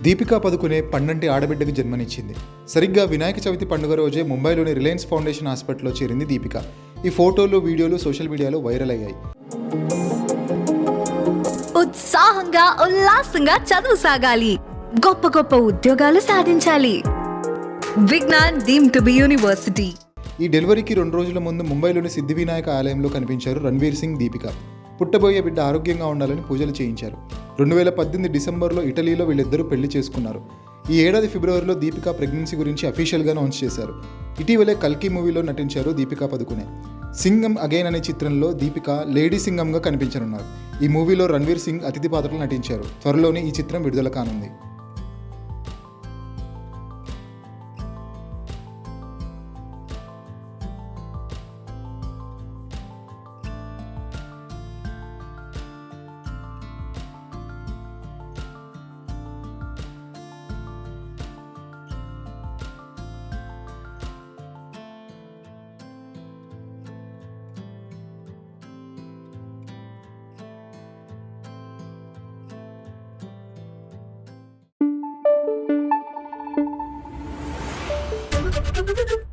దీపికా పదుకునే పండంటి ఆడబిడ్డకు జన్మనిచ్చింది. సరిగ్గా వినాయక చవితి పండుగ రోజే ముంబైలోని రిలయన్స్ ఫౌండేషన్ హాస్పిటల్లో చేరింది దీపిక. ఈ ఫోటోలు, వీడియోలు సోషల్ మీడియాలో వైరల్ అయ్యాయి. ఉత్సాహంగా ఉల్లాసంగా చదువు సాగాలి, గొప్ప గొప్ప ఉద్యోగాలు సాధించాలి. Vignan deemed to be university. ఈ డెలివరీకి 2 రోజుల ముందు ముంబైలోని సిద్ధి వినాయక ఆలయంలో కనిపించారు రణ్వీర్ సింగ్, దీపిక. పుట్టబోయే బిడ్డ ఆరోగ్యంగా ఉండాలని పూజలు చేయించారు. 2018 డిసెంబర్లో ఇటలీలో వీళ్ళిద్దరూ పెళ్లి చేసుకున్నారు. ఈ ఏడాది ఫిబ్రవరిలో దీపిక ప్రెగ్నెన్సీ గురించి అఫీషియల్గా అనౌన్స్ చేశారు. ఇటీవలే కల్కి మూవీలో నటించారు దీపికా పదుకునే. సింగం అగైన్ అనే చిత్రంలో దీపిక లేడీ సింగంగా కనిపించనున్నారు. ఈ మూవీలో రణ్వీర్ సింగ్ అతిథి పాత్రలు నటించారు. త్వరలోనే ఈ చిత్రం విడుదల కానుంది. Thank you.